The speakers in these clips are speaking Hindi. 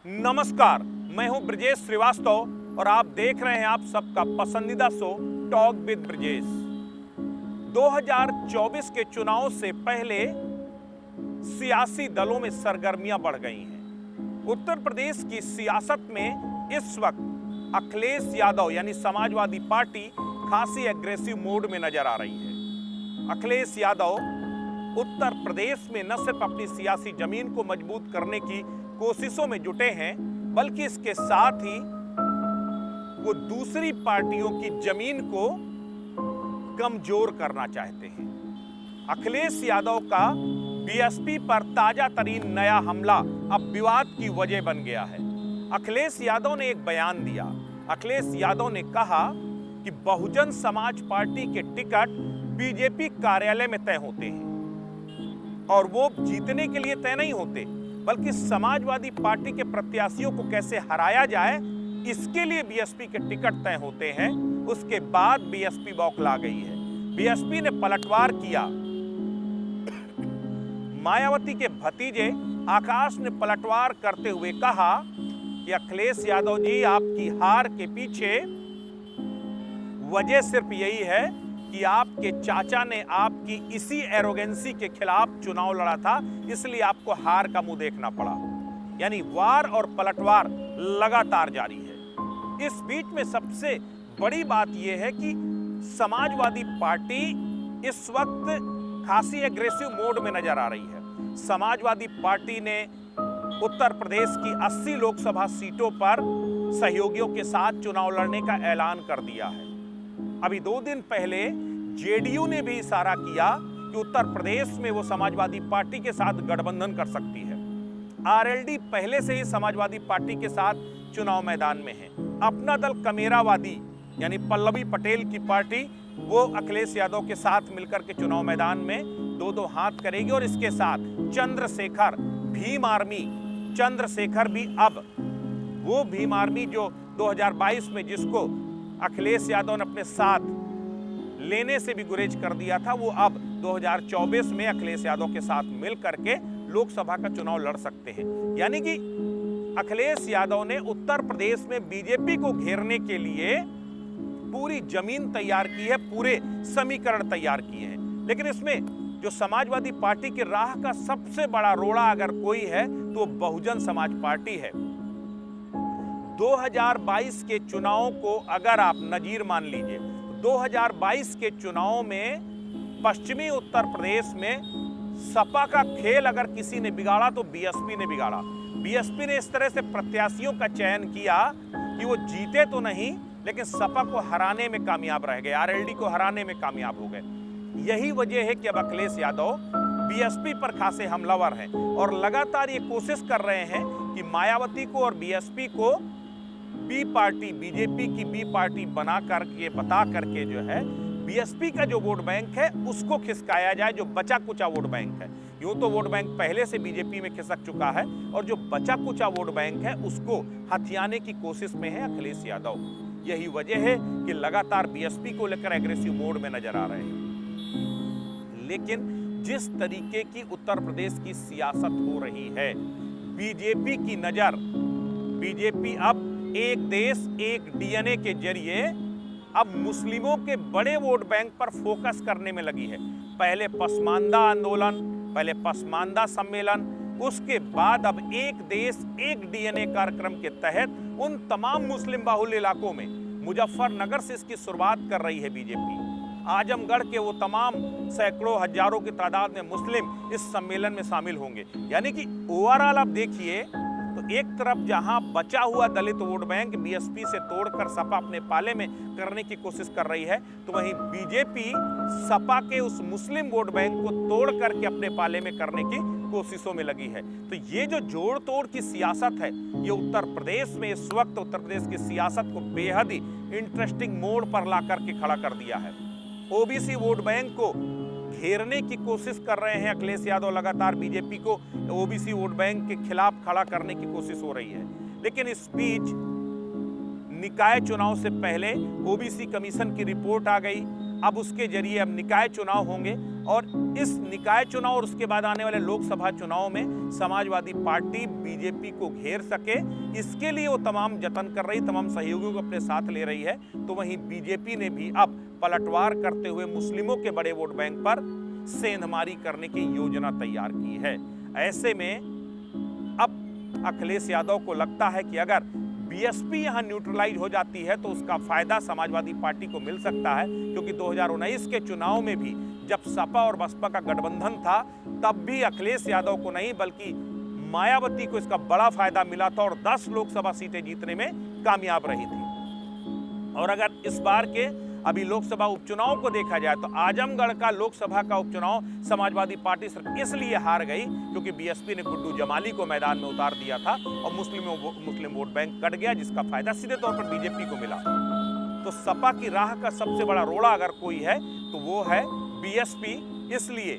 नमस्कार, मैं हूं ब्रजेश श्रीवास्तव और आप देख रहे हैं आप सबका पसंदीदा शो टॉक विद ब्रजेश। 2024 के चुनाव से पहले सियासी दलों में सरगर्मियां बढ़ गई हैं। उत्तर प्रदेश की सियासत में इस वक्त अखिलेश यादव यानी समाजवादी पार्टी खासी एग्रेसिव मोड में नजर आ रही है। अखिलेश यादव उत्तर प्रदेश में न सिर्फ अपनी सियासी जमीन को मजबूत करने की कोशिशों में जुटे हैं, बल्कि इसके साथ ही वो दूसरी पार्टियों की जमीन को कमजोर करना चाहते हैं। अखिलेश यादव का बीएसपी पर ताजा तरीन नया हमला अब विवाद की वजह बन गया है। अखिलेश यादव ने एक बयान दिया। अखिलेश यादव ने कहा कि बहुजन समाज पार्टी के टिकट बीजेपी कार्यालय में तय होते हैं और वो जीतने के लिए तय नहीं होते, बल्कि समाजवादी पार्टी के प्रत्याशियों को कैसे हराया जाए इसके लिए बीएसपी के टिकट तय होते हैं। उसके बाद बीएसपी बौखला गई है। बीएसपी ने पलटवार किया। मायावती के भतीजे आकाश ने पलटवार करते हुए कहा कि अखिलेश यादव जी, आपकी हार के पीछे वजह सिर्फ यही है कि आपके चाचा ने आपकी इसी एरोगेंसी के खिलाफ चुनाव लड़ा था, इसलिए आपको हार का मुंह देखना पड़ा। यानी वार और पलटवार लगातार जारी है। इस बीच में सबसे बड़ी बात यह है कि समाजवादी पार्टी इस वक्त खासी एग्रेसिव मोड में नजर आ रही है। समाजवादी पार्टी ने उत्तर प्रदेश की 80 लोकसभा सीटों पर सहयोगियों के साथ चुनाव लड़ने का ऐलान कर दिया है। अभी 2 दिन पहले जेडीयू ने भी इशारा किया कि उत्तर प्रदेश में वो समाजवादी पार्टी के साथ गठबंधन कर सकती है। आरएलडी पहले से ही समाजवादी पार्टी के साथ चुनाव मैदान में है। अपना दल कमेरावादी यानी पल्लवी पटेल की पार्टी वो अखिलेश यादव के साथ मिलकर के चुनाव मैदान में 2-2 हाथ करेगी और इसके साथ चंद्रशेखर भीम आर्मी चंद्रशेखर भी अब वो भीम आर्मी जो 2022 में जिसको अखिलेश यादव ने अपने साथ लेने से भी गुरेज कर दिया था, वो अब 2024 में अखिलेश यादव के साथ मिल करके लोकसभा का चुनाव लड़ सकते हैं। यानी कि अखिलेश यादव ने उत्तर प्रदेश में बीजेपी को घेरने के लिए पूरी जमीन तैयार की है, पूरे समीकरण तैयार किए हैं। लेकिन इसमें जो समाजवादी पार्टी की राह का सबसे बड़ा रोड़ा अगर कोई है तो बहुजन समाज पार्टी है। 2022 के चुनाव को अगर आप नजीर मान लीजिए, 2022 के चुनाव में पश्चिमी उत्तर प्रदेश में सपा का खेल अगर किसी ने बिगाड़ा तो बीएसपी ने बिगाड़ा। बीएसपी ने इस तरह से प्रत्याशियों का चयन किया कि वो जीते तो नहीं, लेकिन सपा को हराने में कामयाब रह गए, आरएलडी को हराने में कामयाब हो गए। यही वजह है कि अब अखिलेश यादव बीएसपी पर खासे हमलावर हैं और लगातार ये कोशिश कर रहे हैं कि मायावती को और बीएसपी को बी पार्टी, बीजेपी की बी पार्टी बना करके बता करके जो है बीएसपी का जो वोट बैंक है उसको खिसकाया जाए, जो बचा कुचा वोट बैंक है। यूं तो वोट बैंक पहले से बीजेपी में खिसक चुका है और जो बचा कुचा वोट बैंक है उसको हथियाने की कोशिश में है अखिलेश यादव। यही वजह है कि लगातार बीएसपी को लेकर एग्रेसिव मोड में नजर आ रहे हैं। लेकिन जिस तरीके की उत्तर प्रदेश की सियासत हो रही है, बीजेपी की नजर, बीजेपी अब एक देश एक डीएनए के जरिए अब मुस्लिमों के बड़े वोट बैंक पर फोकस करने में लगी है। पहले पसमानदा आंदोलन, पहले पसमानदा सम्मेलन, उसके बाद अब एक देश एक डीएनए कार्यक्रम के तहत उन तमाम मुस्लिम बाहुल्य इलाकों में मुजफ्फरनगर से इसकी शुरुआत कर रही है बीजेपी। आजमगढ़ के वो तमाम सैकड़ों हजारों की तादाद में मुस्लिम इस सम्मेलन में शामिल होंगे। यानी कि ओवरऑल आप देखिए तो एक तरफ जहां बचा हुआ दलित वोट बैंक बीएसपी से तोड़कर सपा अपने पाले में करने की कोशिश कर रही है, तो वहीं बीजेपी सपा के उस मुस्लिम वोट बैंक को तोड़ करके अपने पाले में करने की कोशिशों में लगी है। तो ये जो जोड़ तोड़ की सियासत है, ये उत्तर प्रदेश में इस वक्त उत्तर प्रदेश की सियासत को बेहद ही इंटरेस्टिंग मोड़ पर ला करके खड़ा कर दिया है। ओबीसी वोट बैंक को घेरने की कोशिश कर रहे हैं अखिलेश यादव। लगातार बीजेपी को ओबीसी वोट बैंक के खिलाफ खड़ा करने की कोशिश हो रही है। लेकिन इस बीच निकाय चुनाव से पहले ओबीसी कमीशन की रिपोर्ट आ गई। अब उसके जरिए अब निकाय चुनाव होंगे और इस निकाय चुनाव और उसके बाद आने वाले लोकसभा चुनाव में समाजवादी पार्टी बीजेपी को घेर सके, इसके लिए वो तमाम जतन कर रही, तमाम सहयोगियों को अपने साथ ले रही है। तो वहीं बीजेपी ने भी अब पलटवार करते हुए मुस्लिमों के बड़े वोट बैंक पर सेंधमारी करने की योजना तैयार की है। ऐसे में अब अखिलेश यादव को लगता है कि अगर बीएसपी यहां न्यूट्रलाइज हो जाती है तो उसका फायदा समाजवादी पार्टी को मिल सकता है, क्योंकि 2019 के चुनाव में भी जब सपा और बसपा का गठबंधन था तब भी अखिलेश यादव को नहीं बल्कि मायावती को इसका बड़ा फायदा मिला था और 10 लोकसभा सीटें जीतने में कामयाब रही थी। और अगर इस बार के अभी लोकसभा उपचुनाव को देखा जाए तो आजमगढ़ का लोकसभा का उपचुनाव समाजवादी पार्टी सिर्फ इसलिए हार गई क्योंकि बीएसपी ने गुड्डू जमाली को मैदान में उतार दिया था और मुस्लिम वोट बैंक कट गया, जिसका फायदा सीधे तौर पर बीजेपी को मिला। तो सपा की राह का सबसे बड़ा रोड़ा अगर कोई है तो वो है बीएसपी। इसलिए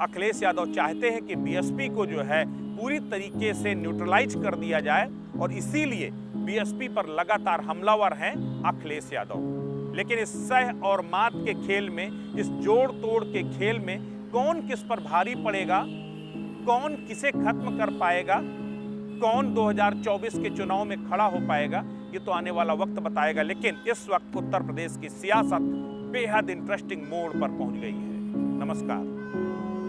अखिलेश यादव चाहते हैं कि बीएसपी को जो है पूरी तरीके से न्यूट्रलाइज कर दिया जाए और इसीलिए बीएसपी पर लगातार हमलावर हैं अखिलेश यादव। लेकिन इस सह और मात के खेल में, इस जोड़ तोड़ के खेल में कौन किस पर भारी पड़ेगा, कौन किसे खत्म कर पाएगा, कौन 2024 के चुनाव में खड़ा हो पाएगा, ये तो आने वाला वक्त बताएगा। लेकिन इस वक्त उत्तर प्रदेश की सियासत बेहद इंटरेस्टिंग मोड़ पर पहुंच गई है। नमस्कार।